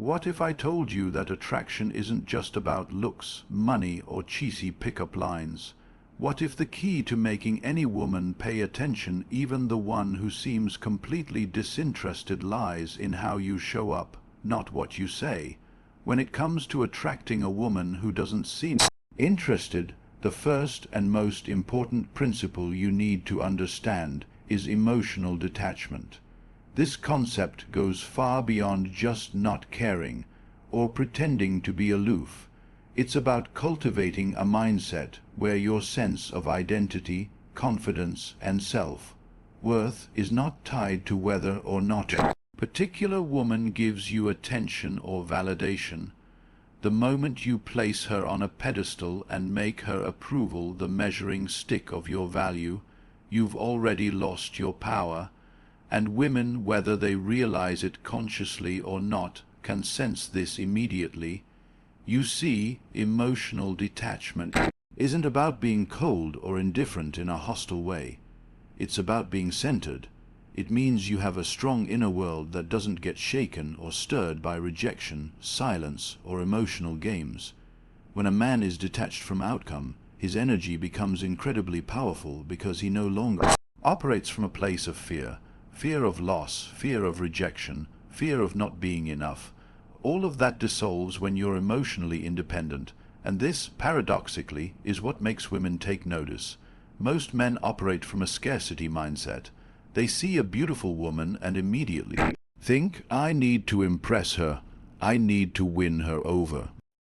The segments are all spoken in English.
What if I told you that attraction isn't just about looks, money, or cheesy pickup lines? What if the key to making any woman pay attention, even the one who seems completely disinterested, lies in how you show up, not what you say? When it comes to attracting a woman who doesn't seem interested, the first and most important principle you need to understand is emotional detachment. This concept goes far beyond just not caring or pretending to be aloof. It's about cultivating a mindset where your sense of identity, confidence, and self-worth is not tied to whether or not a particular woman gives you attention or validation. The moment you place her on a pedestal and make her approval the measuring stick of your value, you've already lost your power. And women, whether they realize it consciously or not, can sense this immediately. You see, emotional detachment isn't about being cold or indifferent in a hostile way. It's about being centered. It means you have a strong inner world that doesn't get shaken or stirred by rejection, silence, or emotional games. When a man is detached from outcome, his energy becomes incredibly powerful because he no longer operates from a place of fear. Fear of loss, fear of rejection, fear of not being enough. All of that dissolves when you're emotionally independent, and this, paradoxically, is what makes women take notice. Most men operate from a scarcity mindset. They see a beautiful woman and immediately think, I need to impress her. I need to win her over.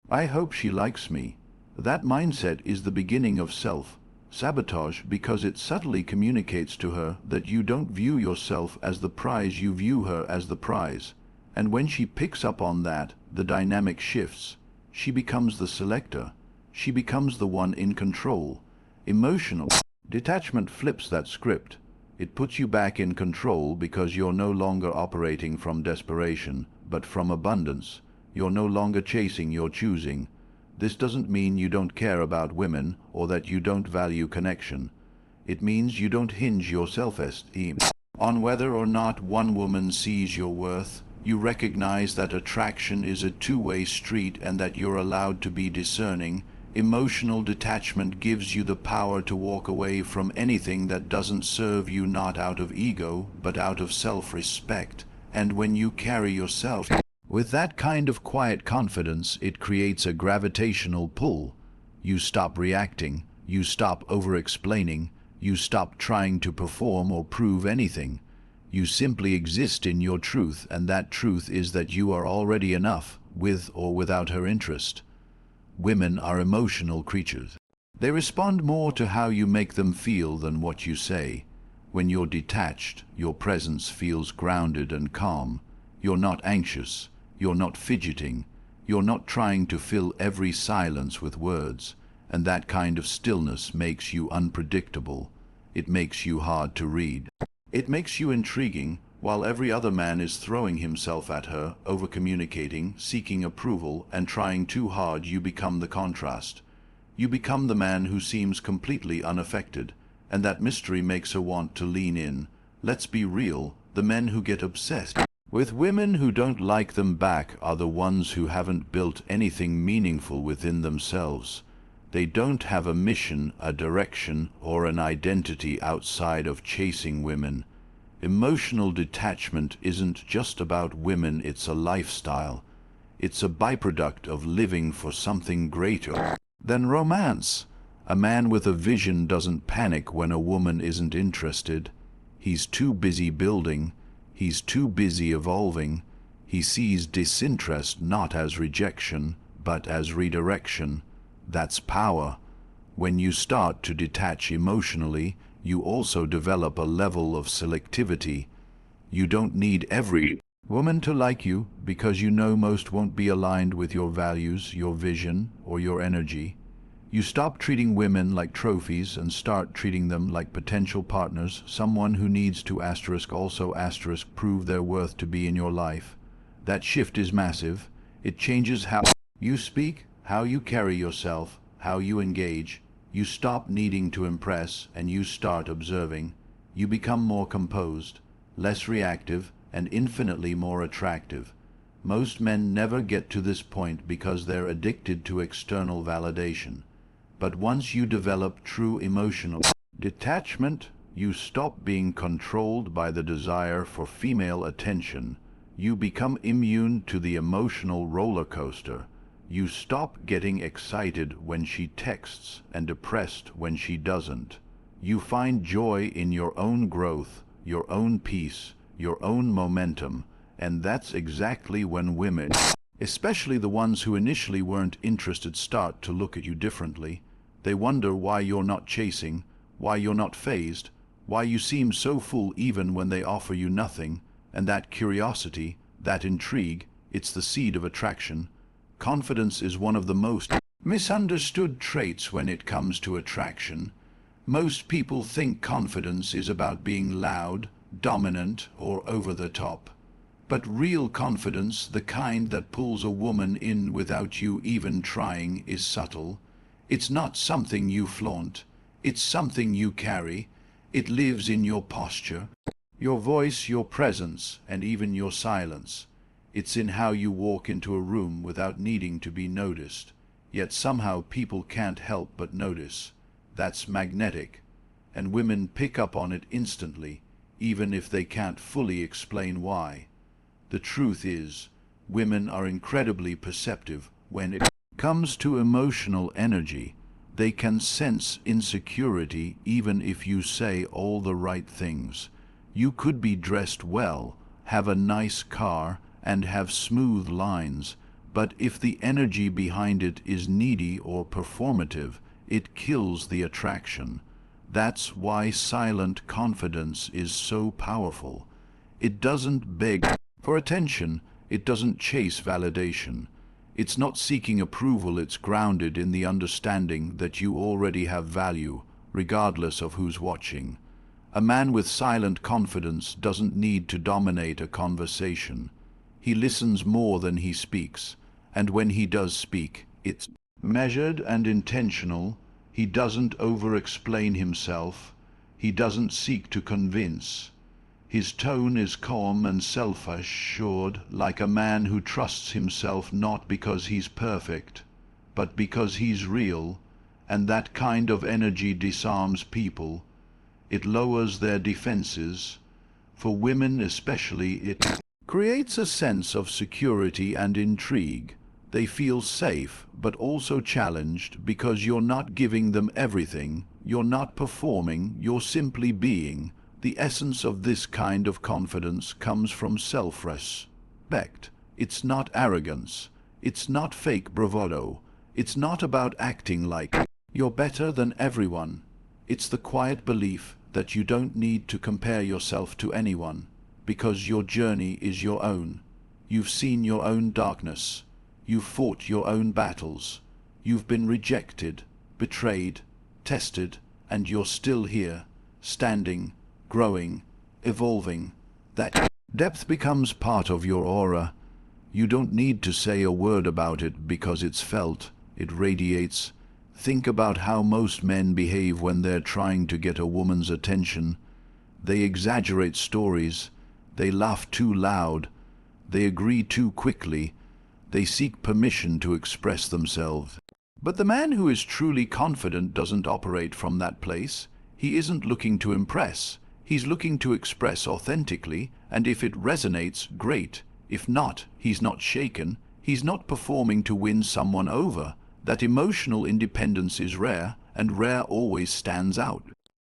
I hope she likes me. That mindset is the beginning of self-sabotage because it subtly communicates to her that you don't view yourself as the prize, you view her as the prize. And when she picks up on that, the dynamic shifts. She becomes the selector. She becomes the one in control. Emotional detachment flips that script. It puts you back in control because you're no longer operating from desperation, but from abundance. You're no longer chasing, you're choosing. This doesn't mean you don't care about women or that you don't value connection. It means you don't hinge your self-esteem on whether or not one woman sees your worth. You recognize that attraction is a two-way street and that you're allowed to be discerning. Emotional detachment gives you the power to walk away from anything that doesn't serve you, not out of ego, but out of self-respect. And when you carry yourself with that kind of quiet confidence, it creates a gravitational pull. You stop reacting, you stop over-explaining, you stop trying to perform or prove anything. You simply exist in your truth, and that truth is that you are already enough, with or without her interest. Women are emotional creatures. They respond more to how you make them feel than what you say. When you're detached, your presence feels grounded and calm. You're not anxious. You're not fidgeting. You're not trying to fill every silence with words. And that kind of stillness makes you unpredictable. It makes you hard to read. It makes you intriguing. While every other man is throwing himself at her, over-communicating, seeking approval, and trying too hard, you become the contrast. You become the man who seems completely unaffected, and that mystery makes her want to lean in. Let's be real, the men who get obsessed with women who don't like them back are the ones who haven't built anything meaningful within themselves. They don't have a mission, a direction, or an identity outside of chasing women. Emotional detachment isn't just about women, it's a lifestyle. It's a byproduct of living for something greater than romance. A man with a vision doesn't panic when a woman isn't interested. He's too busy building. He's too busy evolving. He sees disinterest not as rejection, but as redirection. That's power. When you start to detach emotionally, you also develop a level of selectivity. You don't need every woman to like you because you know most won't be aligned with your values, your vision, or your energy. You stop treating women like trophies and start treating them like potential partners, someone who needs to also prove their worth to be in your life. That shift is massive. It changes how you speak, how you carry yourself, how you engage. You stop needing to impress and you start observing. You become more composed, less reactive, and infinitely more attractive. Most men never get to this point because they're addicted to external validation. But once you develop true emotional detachment, you stop being controlled by the desire for female attention. You become immune to the emotional roller coaster. You stop getting excited when she texts and depressed when she doesn't. You find joy in your own growth, your own peace, your own momentum, and that's exactly when women, especially the ones who initially weren't interested, start to look at you differently. They wonder why you're not chasing, why you're not fazed, why you seem so full even when they offer you nothing, and that curiosity, that intrigue, it's the seed of attraction. Confidence is one of the most misunderstood traits when it comes to attraction. Most people think confidence is about being loud, dominant, or over the top. But real confidence, the kind that pulls a woman in without you even trying, is subtle. It's not something you flaunt. It's something you carry. It lives in your posture, your voice, your presence, and even your silence. It's in how you walk into a room without needing to be noticed. Yet somehow people can't help but notice. That's magnetic. And women pick up on it instantly, even if they can't fully explain why. The truth is, women are incredibly perceptive when it comes to emotional energy. They can sense insecurity even if you say all the right things. You could be dressed well, have a nice car, and have smooth lines, but if the energy behind it is needy or performative, it kills the attraction. That's why silent confidence is so powerful. It doesn't beg for attention, it doesn't chase validation. It's not seeking approval, it's grounded in the understanding that you already have value, regardless of who's watching. A man with silent confidence doesn't need to dominate a conversation. He listens more than he speaks, and when he does speak, it's measured and intentional. He doesn't over-explain himself. He doesn't seek to convince. His tone is calm and self-assured, like a man who trusts himself not because he's perfect, but because he's real, and that kind of energy disarms people. It lowers their defenses. For women especially, it creates a sense of security and intrigue. They feel safe, but also challenged because you're not giving them everything, you're not performing, you're simply being. The essence of this kind of confidence comes from self-respect. It's not arrogance. It's not fake bravado. It's not about acting like you're better than everyone. It's the quiet belief that you don't need to compare yourself to anyone, because your journey is your own. You've seen your own darkness. You've fought your own battles. You've been rejected, betrayed, tested, and you're still here, standing, growing, evolving. That depth becomes part of your aura. You don't need to say a word about it because it's felt. It radiates. Think about how most men behave when they're trying to get a woman's attention. They exaggerate stories. They laugh too loud. They agree too quickly. They seek permission to express themselves. But the man who is truly confident doesn't operate from that place. He isn't looking to impress. He's looking to express authentically, and if it resonates, great. If not, he's not shaken. He's not performing to win someone over. That emotional independence is rare, and rare always stands out.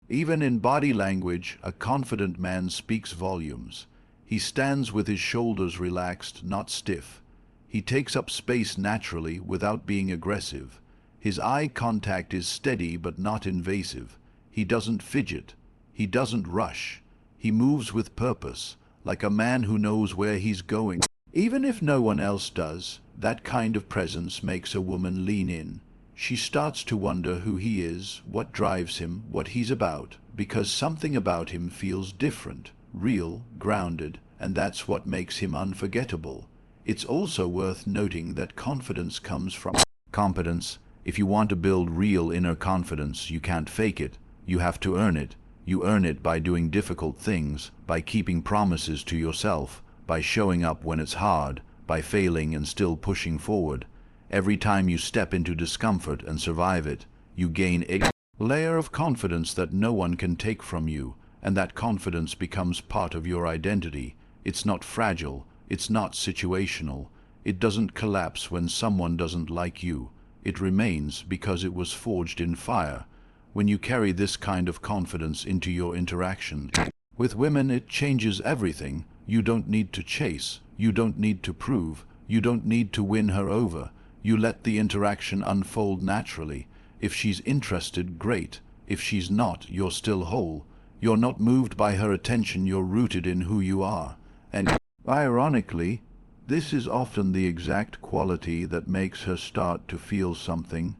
Even in body language, a confident man speaks volumes. He stands with his shoulders relaxed, not stiff. He takes up space naturally without being aggressive. His eye contact is steady but not invasive. He doesn't fidget. He doesn't rush. He moves with purpose, like a man who knows where he's going. Even if no one else does, that kind of presence makes a woman lean in. She starts to wonder who he is, what drives him, what he's about, because something about him feels different, real, grounded, and that's what makes him unforgettable. It's also worth noting that confidence comes from competence. If you want to build real inner confidence, you can't fake it. You have to earn it. You earn it by doing difficult things, by keeping promises to yourself, by showing up when it's hard, by failing and still pushing forward. Every time you step into discomfort and survive it, you gain a layer of confidence that no one can take from you, and that confidence becomes part of your identity. It's not fragile, it's not situational. It doesn't collapse when someone doesn't like you. It remains because it was forged in fire. When you carry this kind of confidence into your interaction with women, it changes everything. You don't need to chase, you don't need to prove, you don't need to win her over. You let the interaction unfold naturally. If she's interested, great. If she's not, you're still whole. You're not moved by her attention, you're rooted in who you are. And ironically, this is often the exact quality that makes her start to feel something.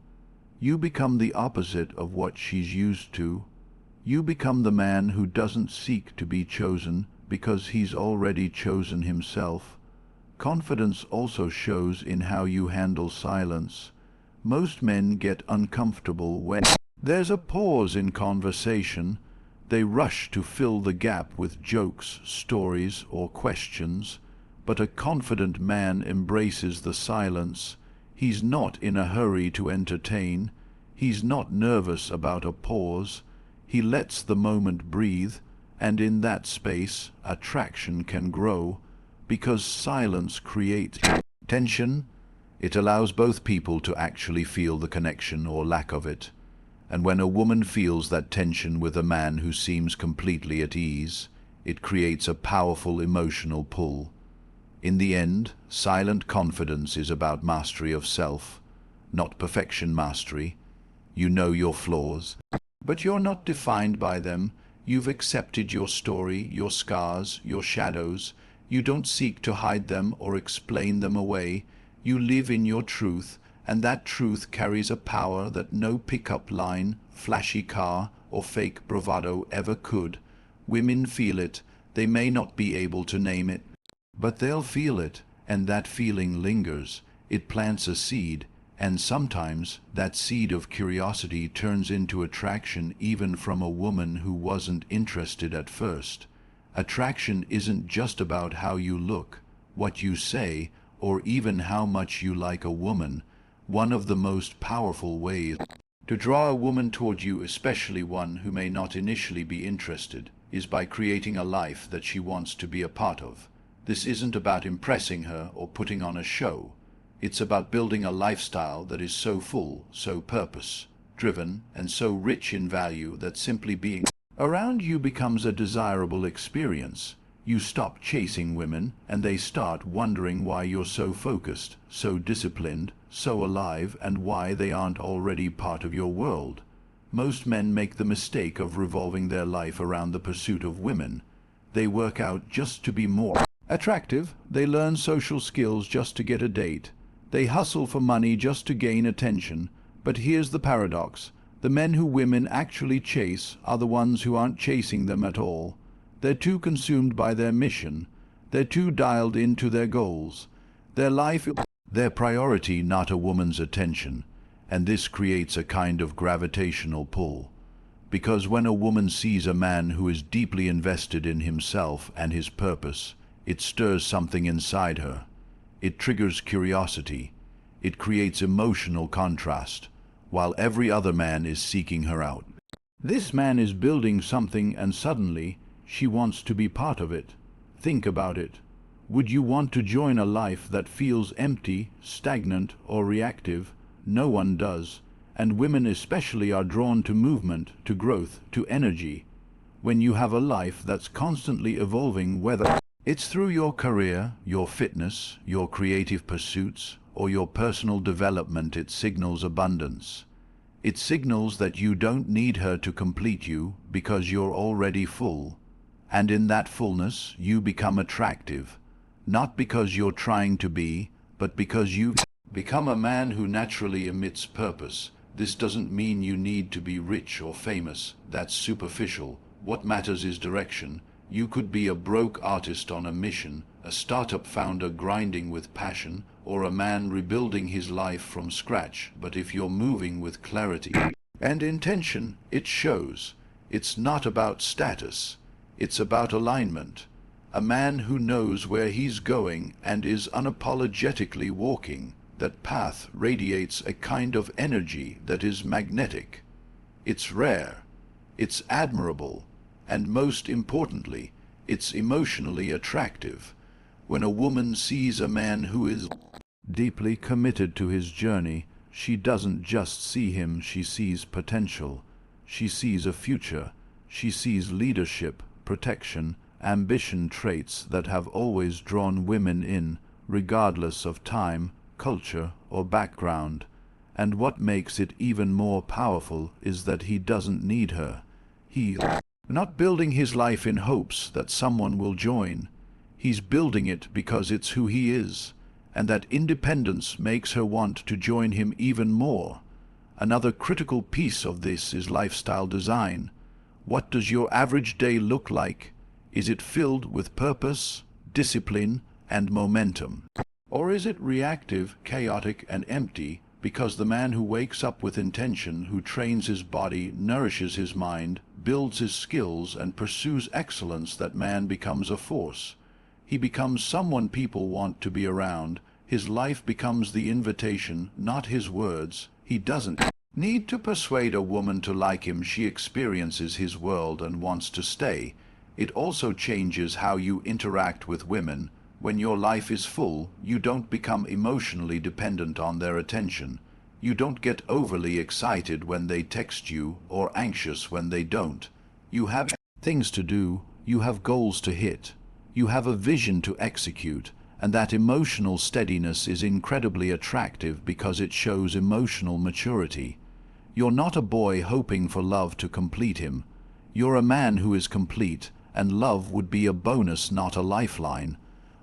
You become the opposite of what she's used to. You become the man who doesn't seek to be chosen because he's already chosen himself. Confidence also shows in how you handle silence. Most men get uncomfortable when there's a pause in conversation. They rush to fill the gap with jokes, stories, or questions. But a confident man embraces the silence. He's not in a hurry to entertain. He's not nervous about a pause. He lets the moment breathe, and in that space, attraction can grow, because silence creates tension. It allows both people to actually feel the connection or lack of it. And when a woman feels that tension with a man who seems completely at ease, it creates a powerful emotional pull. In the end, silent confidence is about mastery of self, not perfection mastery. You know your flaws, but you're not defined by them. You've accepted your story, your scars, your shadows. You don't seek to hide them or explain them away. You live in your truth, and that truth carries a power that no pickup line, flashy car, or fake bravado ever could. Women feel it. They may not be able to name it, but they'll feel it, and that feeling lingers. It plants a seed, and sometimes that seed of curiosity turns into attraction even from a woman who wasn't interested at first. Attraction isn't just about how you look, what you say, or even how much you like a woman. One of the most powerful ways to draw a woman toward you, especially one who may not initially be interested, is by creating a life that she wants to be a part of. This isn't about impressing her or putting on a show. It's about building a lifestyle that is so full, so purpose-driven, and so rich in value that simply being around you becomes a desirable experience. You stop chasing women, and they start wondering why you're so focused, so disciplined, so alive, and why they aren't already part of your world. Most men make the mistake of revolving their life around the pursuit of women. They work out just to be more attractive. They learn social skills just to get a date. They hustle for money just to gain attention. But here's the paradox. The men who women actually chase are the ones who aren't chasing them at all. They're too consumed by their mission. They're too dialed into their goals. Their priority, not a woman's attention. And this creates a kind of gravitational pull. Because when a woman sees a man who is deeply invested in himself and his purpose, it stirs something inside her. It triggers curiosity. It creates emotional contrast, while every other man is seeking her out. This man is building something, and suddenly she wants to be part of it. Think about it. Would you want to join a life that feels empty, stagnant, or reactive? No one does. And women especially are drawn to movement, to growth, to energy. When you have a life that's constantly evolving, whether it's through your career, your fitness, your creative pursuits, or your personal development, it signals abundance. It signals that you don't need her to complete you because you're already full. And in that fullness, you become attractive. Not because you're trying to be, but because you become a man who naturally emits purpose. This doesn't mean you need to be rich or famous. That's superficial. What matters is direction. You could be a broke artist on a mission, a startup founder grinding with passion, or a man rebuilding his life from scratch. But if you're moving with clarity and intention, it shows. It's not about status. It's about alignment. a man who knows where he's going and is unapologetically walking. That path radiates a kind of energy that is magnetic. It's rare, it's admirable, and most importantly, it's emotionally attractive. When a woman sees a man who is deeply committed to his journey, she doesn't just see him, she sees potential. She sees a future. She sees leadership, protection, ambition, traits that have always drawn women in, regardless of time, culture, or background. And what makes it even more powerful is that he doesn't need her. He's not building his life in hopes that someone will join. He's building it because it's who he is, and that independence makes her want to join him even more. Another critical piece of this is lifestyle design. What does your average day look like? Is it filled with purpose, discipline, and momentum? Or is it reactive, chaotic, and empty? Because the man who wakes up with intention, who trains his body, nourishes his mind, builds his skills, and pursues excellence, that man becomes a force. He becomes someone people want to be around. His life becomes the invitation, not his words. He doesn't need to persuade a woman to like him. She experiences his world and wants to stay. It also changes how you interact with women. When your life is full, you don't become emotionally dependent on their attention. You don't get overly excited when they text you or anxious when they don't. You have things to do, you have goals to hit, you have a vision to execute, and that emotional steadiness is incredibly attractive because it shows emotional maturity. You're not a boy hoping for love to complete him. You're a man who is complete, and love would be a bonus, not a lifeline.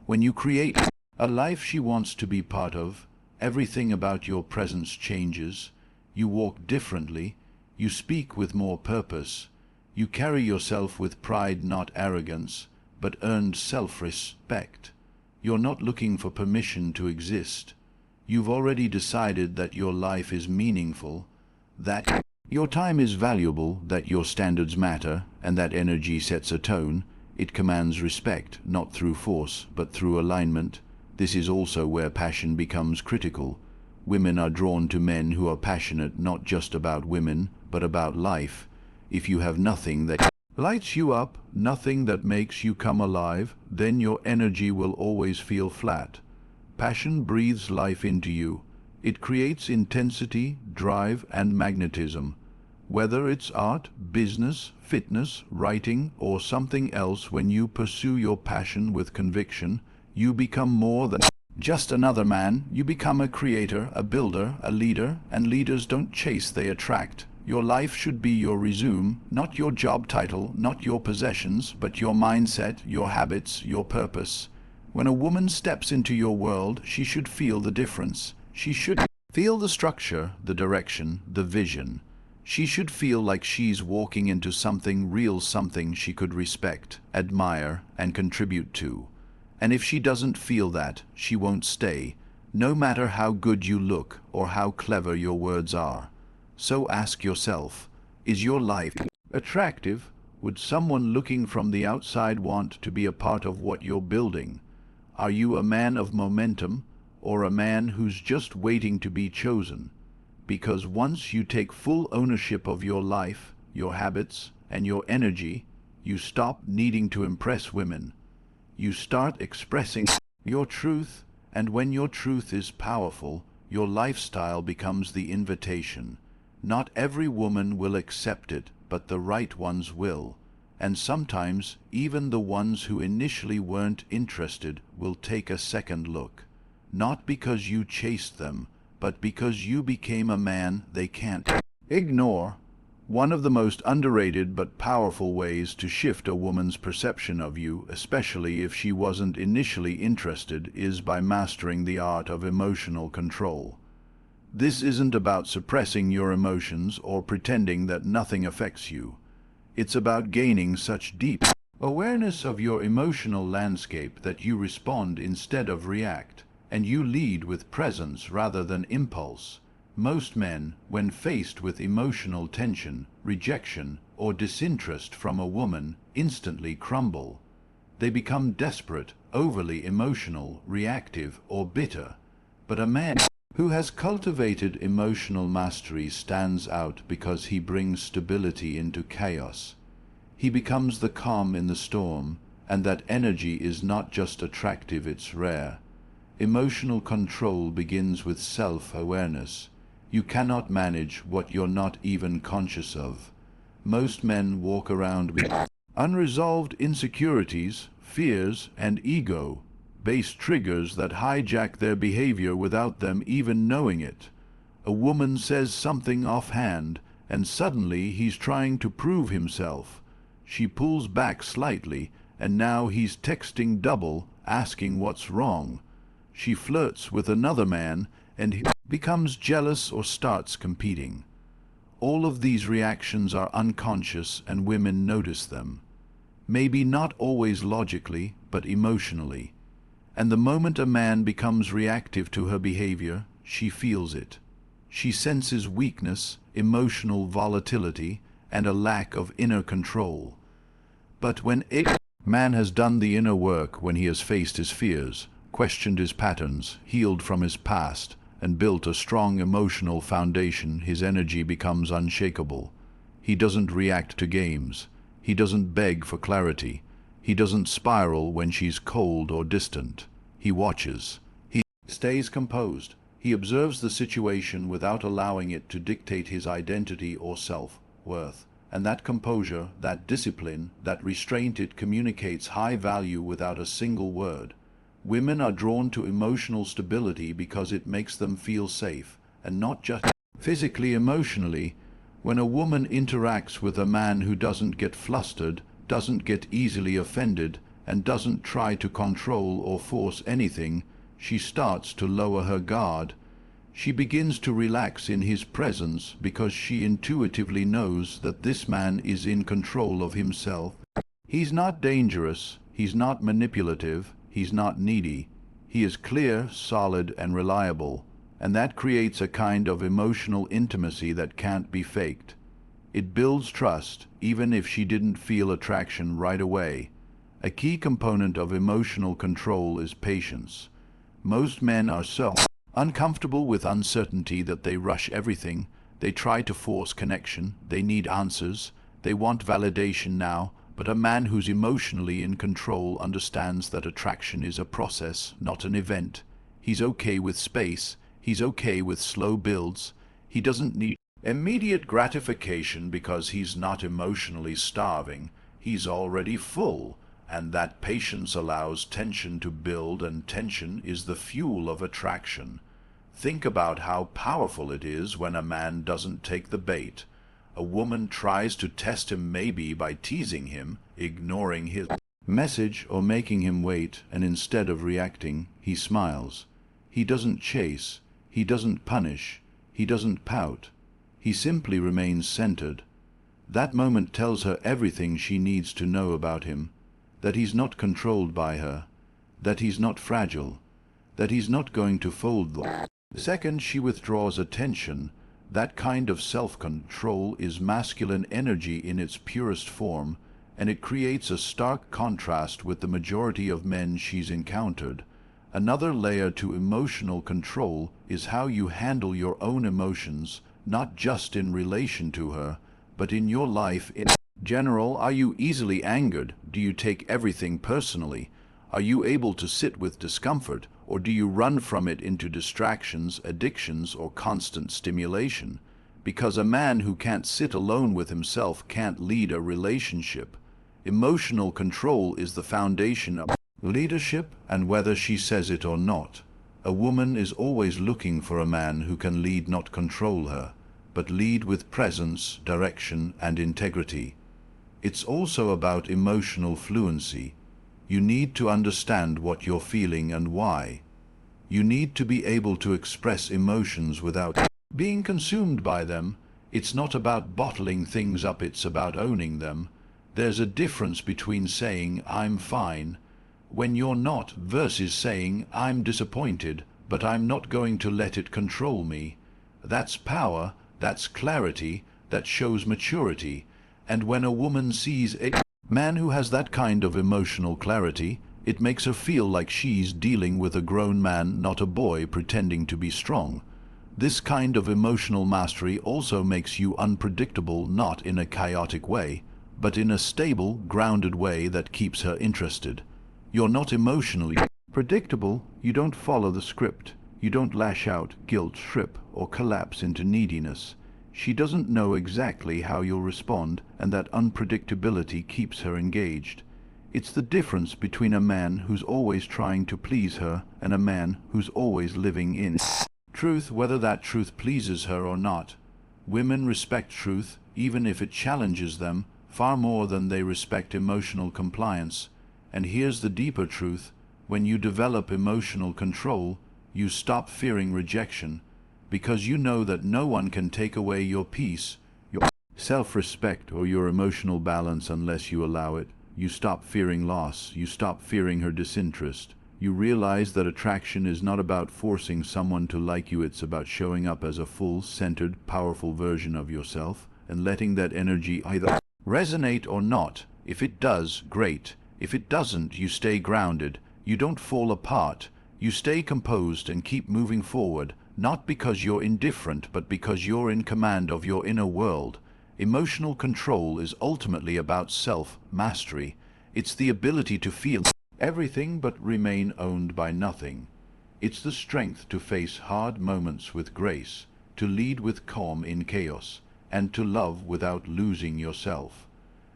When you create a life she wants to be part of, everything about your presence changes. You walk differently. You speak with more purpose. You carry yourself with pride, not arrogance, but earned self-respect. You're not looking for permission to exist. You've already decided that your life is meaningful, that your time is valuable, that your standards matter, and that energy sets a tone. It commands respect, not through force, but through alignment. This is also where passion becomes critical. Women are drawn to men who are passionate, not just about women, but about life. If you have nothing that lights you up, nothing that makes you come alive, then your energy will always feel flat. Passion breathes life into you. It creates intensity, drive, and magnetism. Whether it's art, business, fitness, writing, or something else, when you pursue your passion with conviction, you become more than just another man. You become a creator, a builder, a leader, and leaders don't chase, they attract. Your life should be your resume, not your job title, not your possessions, but your mindset, your habits, your purpose. When a woman steps into your world, she should feel the difference. She should feel the structure, the direction, the vision. She should feel like she's walking into something real, something she could respect, admire, and contribute to. And if she doesn't feel that, she won't stay, no matter how good you look or how clever your words are. So ask yourself, is your life attractive? Would someone looking from the outside want to be a part of what you're building? Are you a man of momentum, or a man who's just waiting to be chosen? Because once you take full ownership of your life, your habits, and your energy, you stop needing to impress women. You start expressing your truth, and when your truth is powerful, your lifestyle becomes the invitation. Not every woman will accept it, but the right ones will. And sometimes even the ones who initially weren't interested will take a second look. Not because you chased them, but because you became a man they can't ignore. One of the most underrated but powerful ways to shift a woman's perception of you, especially if she wasn't initially interested, is by mastering the art of emotional control. This isn't about suppressing your emotions or pretending that nothing affects you. It's about gaining such deep awareness of your emotional landscape that you respond instead of react, and you lead with presence rather than impulse. Most men, when faced with emotional tension, rejection, or disinterest from a woman, instantly crumble. They become desperate, overly emotional, reactive, or bitter. But a man who has cultivated emotional mastery stands out because he brings stability into chaos. He becomes the calm in the storm, and that energy is not just attractive, it's rare. Emotional control begins with self-awareness. You cannot manage what you're not even conscious of. Most men walk around with unresolved insecurities, fears, and ego-based triggers that hijack their behavior without them even knowing it. A woman says something offhand, and suddenly he's trying to prove himself. She pulls back slightly, and now he's texting double, asking what's wrong. She flirts with another man, and he becomes jealous or starts competing. All of these reactions are unconscious, and women notice them. Maybe not always logically, but emotionally. And the moment a man becomes reactive to her behavior, she feels it. She senses weakness, emotional volatility, and a lack of inner control. But when a man has done the inner work, when he has faced his fears, questioned his patterns, healed from his past, and built a strong emotional foundation, his energy becomes unshakable. He doesn't react to games. He doesn't beg for clarity. He doesn't spiral when she's cold or distant. He watches. He stays composed. He observes the situation without allowing it to dictate his identity or self-worth. And that composure, that discipline, that restraint, it communicates high value without a single word. Women are drawn to emotional stability because it makes them feel safe, and not just physically, emotionally. When a woman interacts with a man who doesn't get flustered, doesn't get easily offended, and doesn't try to control or force anything, she starts to lower her guard. She begins to relax in his presence because she intuitively knows that this man is in control of himself. He's not dangerous, he's not manipulative, he's not needy. He is clear, solid, and reliable, and that creates a kind of emotional intimacy that can't be faked. It builds trust, even if she didn't feel attraction right away. A key component of emotional control is patience. Most men are so uncomfortable with uncertainty that they rush everything. They try to force connection. They need answers. They want validation now. But a man who's emotionally in control understands that attraction is a process, not an event. He's okay with space. He's okay with slow builds. He doesn't need immediate gratification because he's not emotionally starving. He's already full. And that patience allows tension to build, and tension is the fuel of attraction. Think about how powerful it is when a man doesn't take the bait. A woman tries to test him, maybe by teasing him, ignoring his message, or making him wait, and instead of reacting, he smiles. He doesn't chase, he doesn't punish, he doesn't pout. He simply remains centered. That moment tells her everything she needs to know about him, that he's not controlled by her, that he's not fragile, that he's not going to fold. The second she withdraws attention, that kind of self-control is masculine energy in its purest form, and it creates a stark contrast with the majority of men she's encountered. Another layer to emotional control is how you handle your own emotions, not just in relation to her, but in your life in general. Are you easily angered? Do you take everything personally? Are you able to sit with discomfort, or do you run from it into distractions, addictions, or constant stimulation? Because a man who can't sit alone with himself can't lead a relationship. Emotional control is the foundation of leadership, and whether she says it or not, a woman is always looking for a man who can lead, not control her, but lead with presence, direction, and integrity. It's also about emotional fluency. You need to understand what you're feeling and why. You need to be able to express emotions without being consumed by them. It's not about bottling things up, it's about owning them. There's a difference between saying, "I'm fine," when you're not, versus saying, "I'm disappointed, but I'm not going to let it control me." That's power, that's clarity, that shows maturity. And when a woman sees a Man who has that kind of emotional clarity, it makes her feel like she's dealing with a grown man, not a boy pretending to be strong. This kind of emotional mastery also makes you unpredictable, not in a chaotic way, but in a stable, grounded way that keeps her interested. You're not emotionally predictable. You don't follow the script. You don't lash out, guilt trip, or collapse into neediness. She doesn't know exactly how you'll respond, and that unpredictability keeps her engaged. It's the difference between a man who's always trying to please her and a man who's always living in truth, whether that truth pleases her or not. Women respect truth, even if it challenges them, far more than they respect emotional compliance. And here's the deeper truth: when you develop emotional control, you stop fearing rejection, because you know that no one can take away your peace, your self-respect, or your emotional balance unless you allow it. You stop fearing loss. You stop fearing her disinterest. You realize that attraction is not about forcing someone to like you. It's about showing up as a full, centered, powerful version of yourself and letting that energy either resonate or not. If it does, great. If it doesn't, you stay grounded. You don't fall apart. You stay composed and keep moving forward, not because you're indifferent, but because you're in command of your inner world. Emotional control is ultimately about self-mastery. It's the ability to feel everything but remain owned by nothing. It's the strength to face hard moments with grace, to lead with calm in chaos, and to love without losing yourself.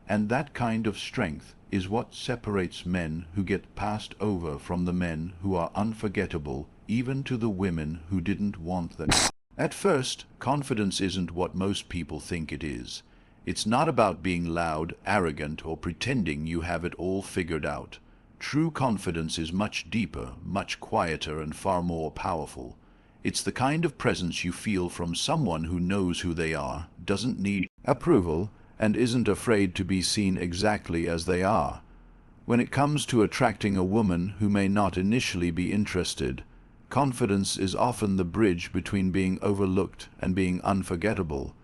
And that kind of strength is what separates men who get passed over from the men who are unforgettable, even to the women who didn't want them. At first, confidence isn't what most people think it is. It's not about being loud, arrogant, or pretending you have it all figured out. True confidence is much deeper, much quieter, and far more powerful. It's the kind of presence you feel from someone who knows who they are, doesn't need approval, and isn't afraid to be seen exactly as they are. When it comes to attracting a woman who may not initially be interested, confidence is often the bridge between being overlooked and being unforgettable.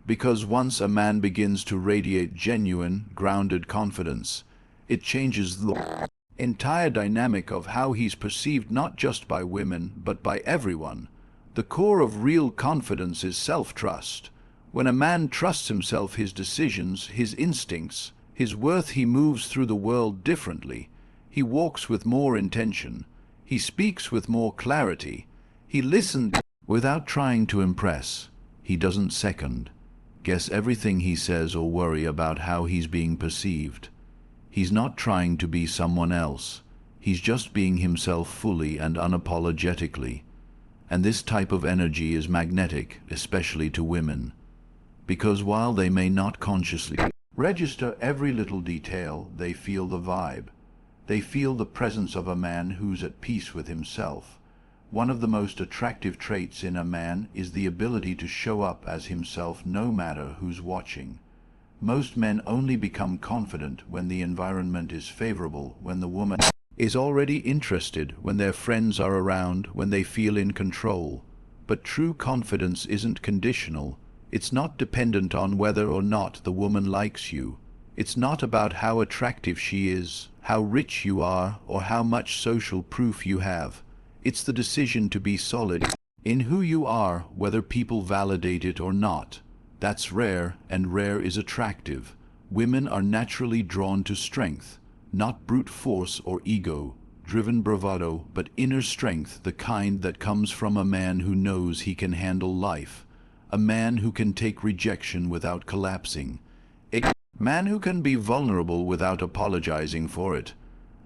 Because once a man begins to radiate genuine, grounded confidence, it changes the entire dynamic of how he's perceived, not just by women, but by everyone. The core of real confidence is self-trust. When a man trusts himself, his decisions, his instincts, his worth, he moves through the world differently. He walks with more intention. He speaks with more clarity. He listens without trying to impress. He doesn't second guess everything he says or worry about how he's being perceived. He's not trying to be someone else. He's just being himself fully and unapologetically. And this type of energy is magnetic, especially to women. Because while they may not consciously register every little detail, they feel the vibe. They feel the presence of a man who's at peace with himself. One of the most attractive traits in a man is the ability to show up as himself no matter who's watching. Most men only become confident when the environment is favorable, when the woman is already interested, when their friends are around, when they feel in control. But true confidence isn't conditional. It's not dependent on whether or not the woman likes you. It's not about how attractive she is, how rich you are, or how much social proof you have. It's the decision to be solid in who you are, whether people validate it or not. That's rare, and rare is attractive. Women are naturally drawn to strength, not brute force or ego-driven bravado, but inner strength, the kind that comes from a man who knows he can handle life, a man who can take rejection without collapsing, a man who can be vulnerable without apologizing for it,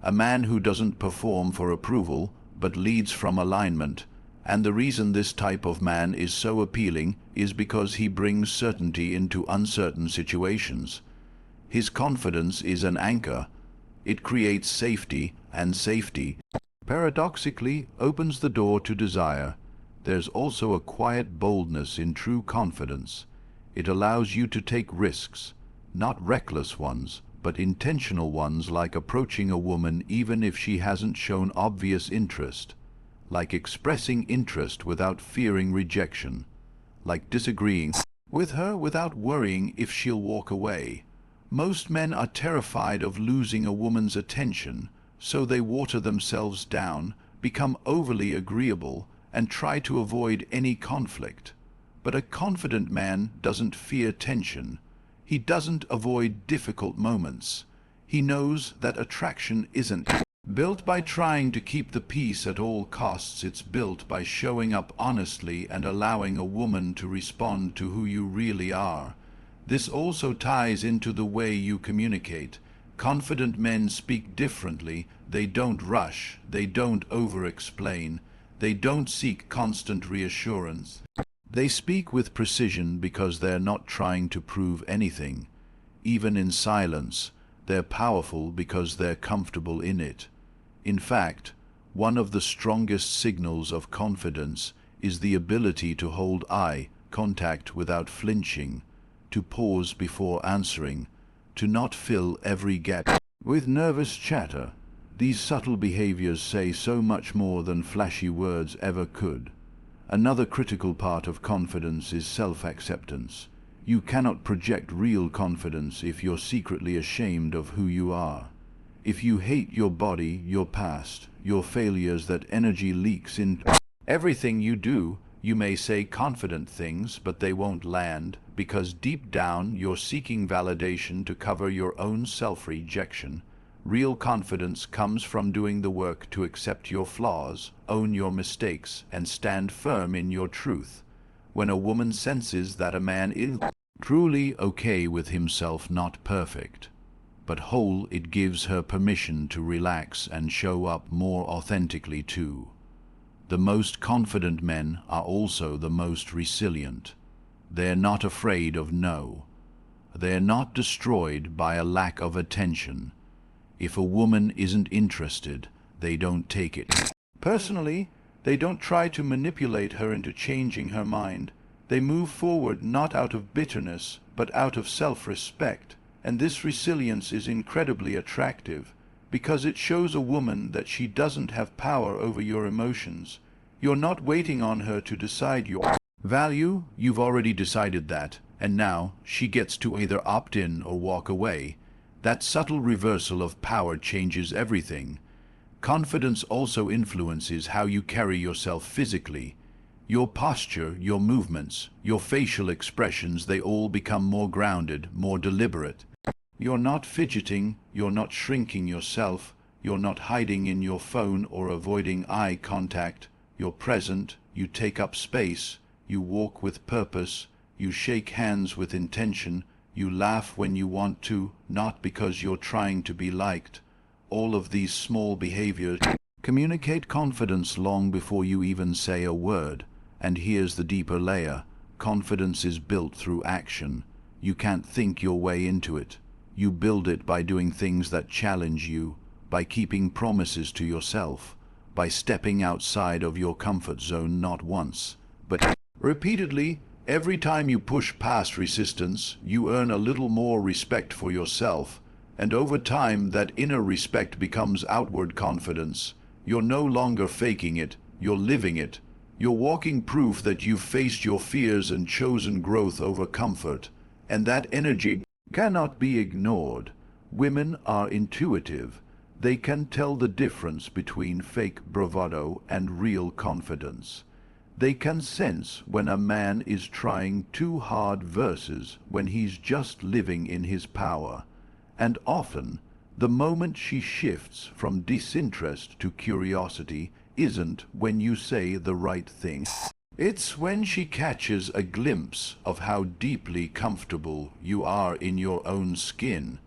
a man who doesn't perform for approval, but leads from alignment. And the reason this type of man is so appealing is because he brings certainty into uncertain situations. His confidence is an anchor. It creates safety, and safety, paradoxically, opens the door to desire. There's also a quiet boldness in true confidence. It allows you to take risks, not reckless ones, but intentional ones, like approaching a woman even if she hasn't shown obvious interest, like expressing interest without fearing rejection, like disagreeing with her without worrying if she'll walk away. Most men are terrified of losing a woman's attention, so they water themselves down, become overly agreeable, and try to avoid any conflict. But a confident man doesn't fear tension. He doesn't avoid difficult moments. He knows that attraction isn't built by trying to keep the peace at all costs. It's built by showing up honestly and allowing a woman to respond to who you really are. This also ties into the way you communicate. Confident men speak differently. They don't rush. They don't over-explain. They don't seek constant reassurance. They speak with precision because they're not trying to prove anything. Even in silence, they're powerful because they're comfortable in it. In fact, one of the strongest signals of confidence is the ability to hold eye contact without flinching, to pause before answering, to not fill every gap with nervous chatter. These subtle behaviors say so much more than flashy words ever could. Another critical part of confidence is self-acceptance. You cannot project real confidence if you're secretly ashamed of who you are. If you hate your body, your past, your failures, that energy leaks into everything you do. You may say confident things, but they won't land, because deep down you're seeking validation to cover your own self-rejection. Real confidence comes from doing the work to accept your flaws, own your mistakes, and stand firm in your truth. When a woman senses that a man is truly okay with himself, not perfect, but whole, it gives her permission to relax and show up more authentically too. The most confident men are also the most resilient. They're not afraid of no. They're not destroyed by a lack of attention. If a woman isn't interested, they don't take it personally. They don't try to manipulate her into changing her mind. They move forward not out of bitterness, but out of self-respect. And this resilience is incredibly attractive, because it shows a woman that she doesn't have power over your emotions. You're not waiting on her to decide your value. You've already decided that, and now she gets to either opt in or walk away. That subtle reversal of power changes everything. Confidence also influences how you carry yourself physically. Your posture, your movements, your facial expressions, they all become more grounded, more deliberate. You're not fidgeting, you're not shrinking yourself, you're not hiding in your phone or avoiding eye contact. You're present, you take up space, you walk with purpose, you shake hands with intention, you laugh when you want to, not because you're trying to be liked. All of these small behaviors communicate confidence long before you even say a word. And here's the deeper layer. Confidence is built through action. You can't think your way into it. You build it by doing things that challenge you, by keeping promises to yourself, by stepping outside of your comfort zone not once, but repeatedly. Every time you push past resistance, you earn a little more respect for yourself, and over time that inner respect becomes outward confidence. You're no longer faking it, you're living it. You're walking proof that you've faced your fears and chosen growth over comfort, and that energy cannot be ignored. Women are intuitive. They can tell the difference between fake bravado and real confidence. They can sense when a man is trying too hard versus when he's just living in his power. And often, the moment she shifts from disinterest to curiosity isn't when you say the right thing. It's when she catches a glimpse of how deeply comfortable you are in your own skin.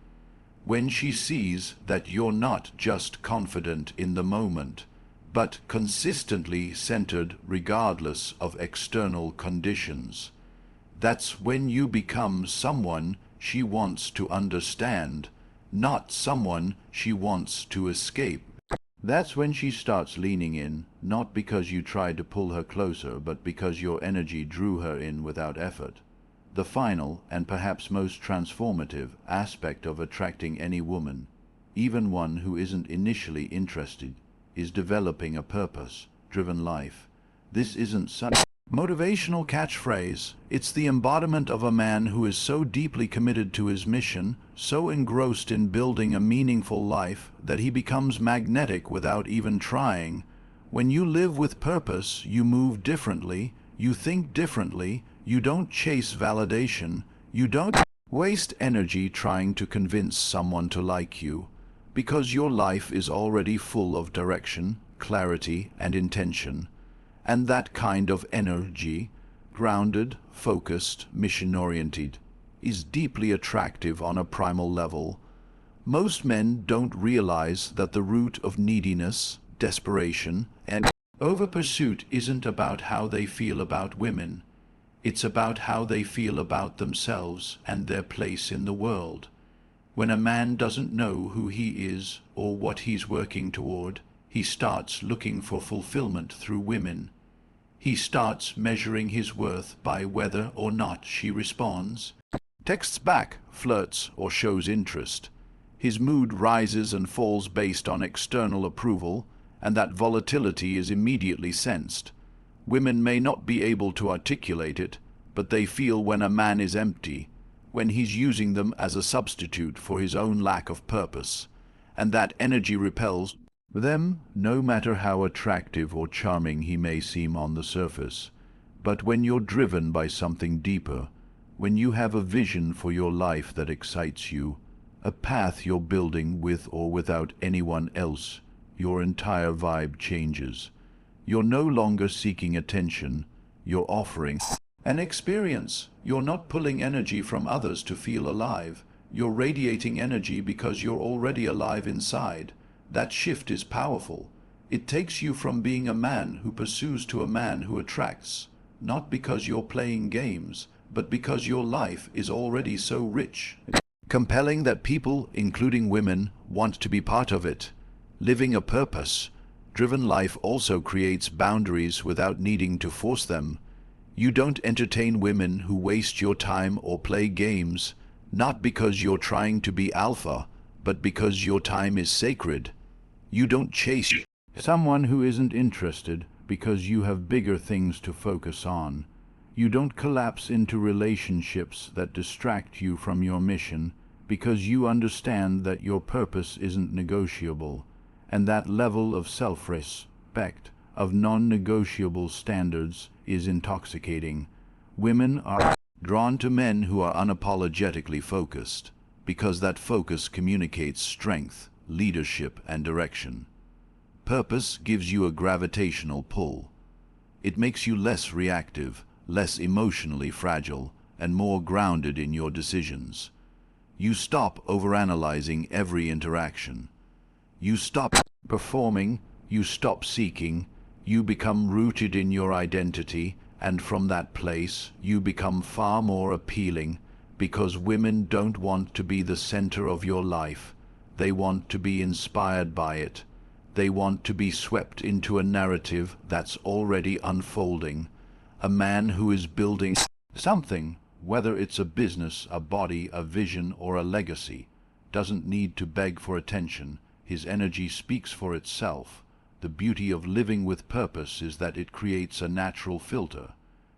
When she sees that you're not just confident in the moment, but consistently centered regardless of external conditions. That's when you become someone she wants to understand, not someone she wants to escape. That's when she starts leaning in, not because you tried to pull her closer, but because your energy drew her in without effort. The final, and perhaps most transformative, aspect of attracting any woman, even one who isn't initially interested, is developing a purpose-driven life. This isn't Motivational catchphrase. It's the embodiment of a man who is so deeply committed to his mission, so engrossed in building a meaningful life, that he becomes magnetic without even trying. When you live with purpose, you move differently, you think differently, you don't chase validation, you don't waste energy trying to convince someone to like you, because your life is already full of direction, clarity, and intention. And that kind of energy, grounded, focused, mission-oriented, is deeply attractive on a primal level. Most men don't realize that the root of neediness, desperation, and over-pursuit isn't about how they feel about women. It's about how they feel about themselves and their place in the world. When a man doesn't know who he is or what he's working toward, he starts looking for fulfillment through women. He starts measuring his worth by whether or not she responds, texts back, flirts, or shows interest. His mood rises and falls based on external approval, and that volatility is immediately sensed. Women may not be able to articulate it, but they feel when a man is empty, when he's using them as a substitute for his own lack of purpose, and that energy repels them, no matter how attractive or charming he may seem on the surface. But when you're driven by something deeper, when you have a vision for your life that excites you, a path you're building with or without anyone else, your entire vibe changes. You're no longer seeking attention, you're offering an experience. You're not pulling energy from others to feel alive. You're radiating energy because you're already alive inside. That shift is powerful. It takes you from being a man who pursues to a man who attracts, not because you're playing games, but because your life is already so rich, compelling that people, including women, want to be part of it. Living a purpose-driven life also creates boundaries without needing to force them. You don't entertain women who waste your time or play games, not because you're trying to be alpha, but because your time is sacred. You don't chase someone who isn't interested because you have bigger things to focus on. You don't collapse into relationships that distract you from your mission because you understand that your purpose isn't negotiable, and that level of self-respect, of non-negotiable standards, is intoxicating. Women are drawn to men who are unapologetically focused, because that focus communicates strength, leadership, and direction. Purpose gives you a gravitational pull. It makes you less reactive, less emotionally fragile, and more grounded in your decisions. You stop overanalyzing every interaction. You stop performing, you stop seeking, you become rooted in your identity, and from that place you become far more appealing, because women don't want to be the center of your life. They want to be inspired by it. They want to be swept into a narrative that's already unfolding. A man who is building something, whether it's a business, a body, a vision, or a legacy, doesn't need to beg for attention. His energy speaks for itself. The beauty of living with purpose is that it creates a natural filter.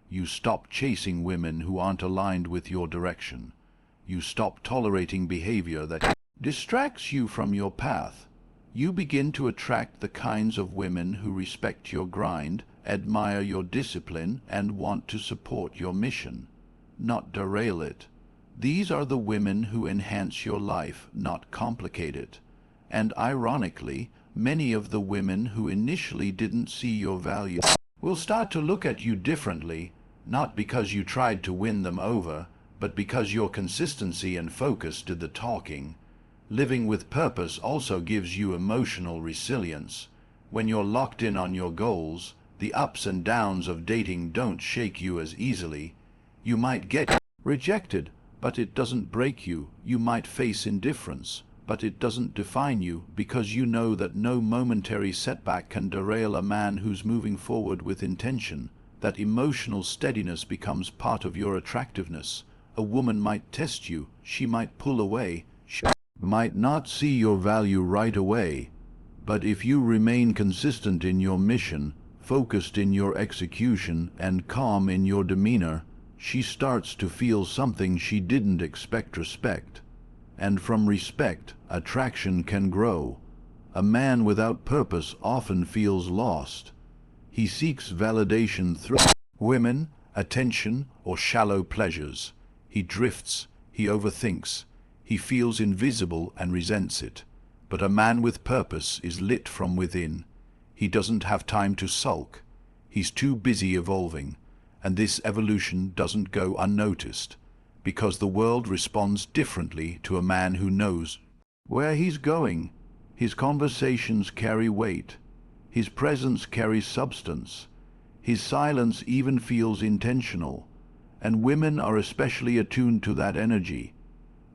You stop chasing women who aren't aligned with your direction. You stop tolerating behavior that distracts you from your path. You begin to attract the kinds of women who respect your grind, admire your discipline, and want to support your mission, not derail it. These are the women who enhance your life, not complicate it. And ironically, many of the women who initially didn't see your value will start to look at you differently, not because you tried to win them over, but because your consistency and focus did the talking. Living with purpose also gives you emotional resilience. When you're locked in on your goals, the ups and downs of dating don't shake you as easily. You might get rejected, but it doesn't break you. You might face indifference, but it doesn't define you, because you know that no momentary setback can derail a man who's moving forward with intention. That emotional steadiness becomes part of your attractiveness. A woman might test you, she might pull away, she might not see your value right away, but if you remain consistent in your mission, focused in your execution and calm in your demeanor, she starts to feel something she didn't expect: respect. And from respect, attraction can grow. A man without purpose often feels lost. He seeks validation through women, attention, or shallow pleasures. He drifts, he overthinks, he feels invisible and resents it. But a man with purpose is lit from within. He doesn't have time to sulk. He's too busy evolving. And this evolution doesn't go unnoticed, because the world responds differently to a man who knows where he's going. His conversations carry weight. His presence carries substance. His silence even feels intentional. And women are especially attuned to that energy.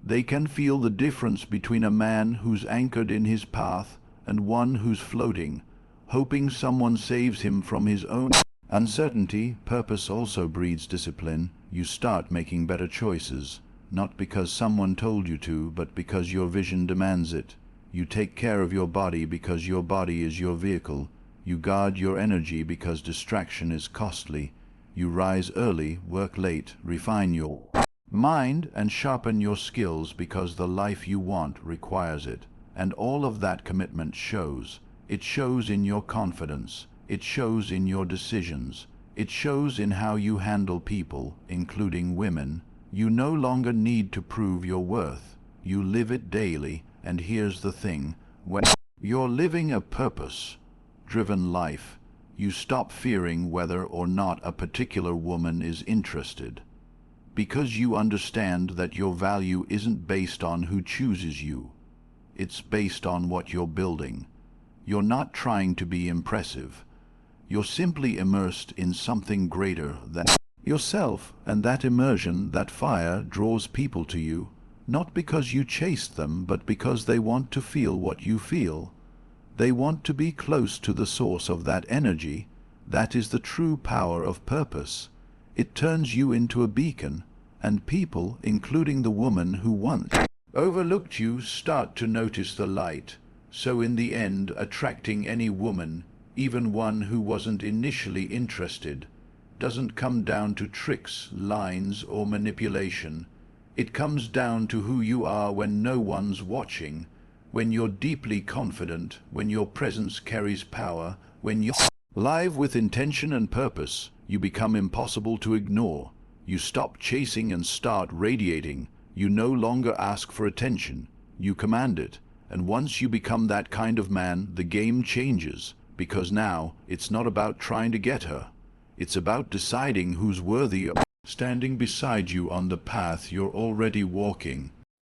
They can feel the difference between a man who's anchored in his path and one who's floating, hoping someone saves him from his own uncertainty. Purpose also breeds discipline. You start making better choices, not because someone told you to, but because your vision demands it. You take care of your body because your body is your vehicle. You guard your energy because distraction is costly. You rise early, work late, refine your mind, and sharpen your skills because the life you want requires it. And all of that commitment shows. It shows in your confidence. It shows in your decisions. It shows in how you handle people, including women. You no longer need to prove your worth. You live it daily. And here's the thing: when you're living a purpose-driven life, you stop fearing whether or not a particular woman is interested, because you understand that your value isn't based on who chooses you. It's based on what you're building. You're not trying to be impressive. You're simply immersed in something greater than yourself, and that immersion, that fire, draws people to you, not because you chased them, but because they want to feel what you feel. They want to be close to the source of that energy. That is the true power of purpose. It turns you into a beacon, and people, including the woman who once overlooked you, start to notice the light. So in the end, attracting any woman, even one who wasn't initially interested, doesn't come down to tricks, lines, or manipulation. It comes down to who you are when no one's watching, when you're deeply confident, when your presence carries power, when you're live with intention and purpose. You become impossible to ignore. You stop chasing and start radiating. You no longer ask for attention. You command it. And once you become that kind of man, the game changes, because now it's not about trying to get her. It's about deciding who's worthy of standing beside you on the path you're already walking.